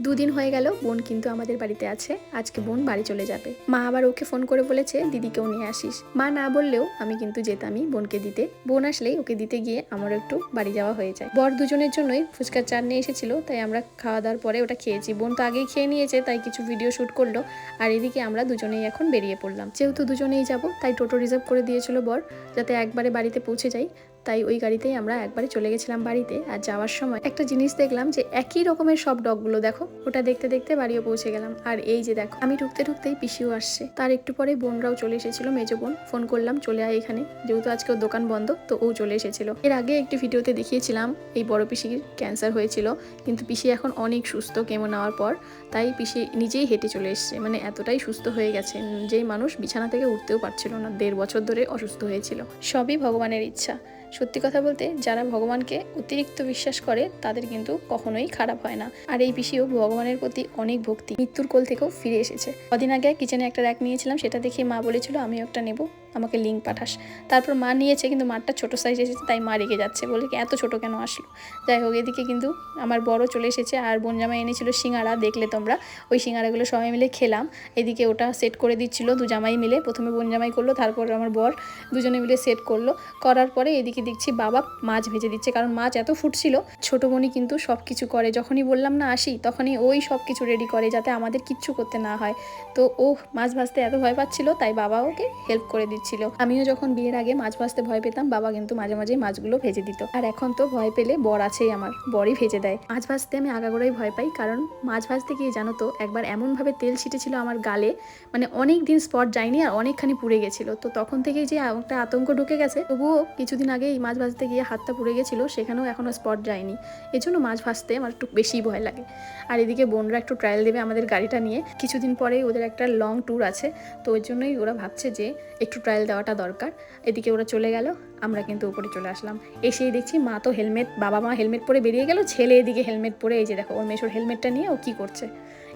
দুদিন হয়ে গেল বোন কিন্তু আমাদের বাড়িতে আছে। আজকে বোন বাড়ি চলে যাবে। মা আবার ওকে ফোন করে বলেছে দিদিকেও নিয়ে আসিস। মা না বললেও আমি কিন্তু যেতামই বোনকে দিতে। বোন আসলেই ওকে দিতে গিয়ে আমারও একটু বাড়ি যাওয়া হয়ে যায়। বর দুজনের জন্যই ফুচকার চাট নিয়ে এসেছিল, তাই আমরা খাওয়া দাওয়ার পরে ওটা খেয়েছি। বোন তো আগেই খেয়ে নিয়েছে, তাই কিছু ভিডিও শুট করলো। আর এদিকে আমরা দুজনেই এখন বেরিয়ে পড়লাম। যেহেতু দুজনেই যাব, তাই টোটো রিজার্ভ করে দিয়েছিল বর, যাতে একবারে বাড়িতে পৌঁছে যাই। তাই ওই গাড়িতেই আমরা একবারে চলে গেছিলাম বাড়িতে। আর যাওয়ার সময় একটা জিনিস দেখলাম যে একই রকমের সব ডগগুলো, দেখো ওটা দেখতে দেখতে বাড়িও পৌঁছে গেলাম। আর এই যে দেখো, আমি ঢুকতে ঢুকতেই পিসিও আসছে। তার একটু পরে বোনরাও চলে এসেছিল, মেজো বোন। ফোন করলাম চলে আয় এখানে, যেহেতু আজকে ওর দোকান বন্ধ, তো ও চলে এসেছিল। এর আগে একটি ভিডিওতে দেখিয়েছিলাম এই বড় পিসির ক্যান্সার হয়েছিল, কিন্তু পিসি এখন অনেক সুস্থ কেমো নেওয়ার পর। তাই পিসি নিজেই হেঁটে চলে এসছে, মানে এতটাই সুস্থ হয়ে গেছে যেই মানুষ বিছানা থেকে উঠতেও পারছিল না। 1.5 বছর ধরে অসুস্থ হয়েছিল। সবই ভগবানের ইচ্ছা। সত্যি কথা বলতে, যারা ভগবানকে অতিরিক্ত বিশ্বাস করে তাদের কিন্তু কখনোই খারাপ হয় না। আর এই পিসিও ভগবানের প্রতি অনেক ভক্তি, মৃত্যুর কোল থেকেও ফিরে এসেছে। কদিন আগে কিচেনে একটা র্যাক নিয়েছিলাম, সেটা দেখে মা বলেছিল আমিও একটা নেব, আমাকে লিঙ্ক পাঠাস। তারপর মা নিয়েছে, কিন্তু মারটা ছোটো সাইজ এসেছে, তাই মা রেগে যাচ্ছে, বলে কি এত ছোটো কেন আসলো। যাই হোক, এদিকে কিন্তু আমার বড় চলে এসেছে। আর বোন জামাই এনেছিল সিঙ্গারা, দেখলে তোমরা। ওই সিঙ্গারাগুলো সবাই মিলে খেলাম। এদিকে ওটা সেট করে দিচ্ছিল দু জামাই মিলে। প্রথমে বোন জামাই করলো, তারপর আমার বর, দুজনে মিলে সেট করলো। করার পরে এদিকে দেখছি বাবা মাছ ভেজে দিচ্ছে, কারণ মাছ এত ফুটছিল। ছোট বোনই কিন্তু সব কিছু করে, যখনই বললাম না আসি তখনই ওই সব কিছু রেডি করে, যাতে আমাদের কিচ্ছু করতে না হয়। তো ও মাছ ভাজতে এত ভয় পাচ্ছিল, তাই বাবা ওকে হেল্প করে দিচ্ছিল। আমিও যখন বিয়ের আগে মাছ ভাজতে ভয় পেতাম, বাবা কিন্তু মাঝে মাঝে মাছগুলো ভেজে দিত। আর এখন তো ভয় পেলে বর আছেই, আমার বরই ভেজে দেয়। মাছ ভাজতে আমি আগাগোড়াই ভয় পাই, কারণ মাছ ভাজতে গিয়ে জানো তো একবার এমনভাবে তেল ছিটেছিল আমার গালে, মানে অনেক দিন স্পট যায়নি আর অনেকখানি পুড়ে গেছিল। তো তখন থেকেই যে একটা আতঙ্ক ঢুকে গেছে। তবুও কিছুদিন আগে এই মাছ ভাজতে গিয়ে হাতটা পুড়ে গেছিলো, সেখানেও এখনও স্পট যায়নি। এজন্য মাছ ভাজতে আমার একটু বেশি ভয় লাগে। আর এদিকে বোনরা একটু ট্রায়াল দেবে আমাদের গাড়িটা নিয়ে। কিছুদিন পরেই ওদের একটা লং ট্যুর আছে, তো ওই জন্যই ওরা ভাবছে যে একটু ট্রায়াল দেওয়াটা দরকার। এদিকে ওরা চলে গেল, আমরা কিন্তু উপরে চলে আসলাম। এসেই দেখছি মা তো হেলমেট, বাবা মা হেলমেট পরে বেরিয়ে গেল, ছেলে এদিকে হেলমেট পরে, এই যে দেখো ওর মেশোর হেলমেটটা নিয়ে ও কী করছে।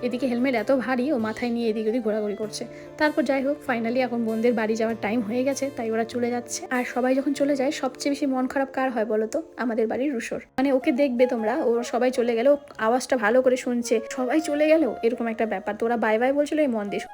এদিকে হেলমেট এত ভারী, ও মাথায় নিয়ে এদিক ওদিক ঘোরাঘুরি করছে। তারপর যাই হোক, ফাইনালি এখন বোনদের বাড়ি যাওয়ার টাইম হয়ে গেছে, তাই ওরা চলে যাচ্ছে। আর সবাই যখন চলে যায়, সবচেয়ে বেশি মন খারাপ কার হয় বলো তো? আমাদের বাড়ির রুশোর। মানে ওকে দেখবে তোমরা, ও সবাই চলে গেল, আওয়াজটা ভালো করে শুনছে, সবাই চলে গেল, এরকম একটা ব্যাপার। তো ওরা বাই বাই বলছিল এই মন দিয়ে।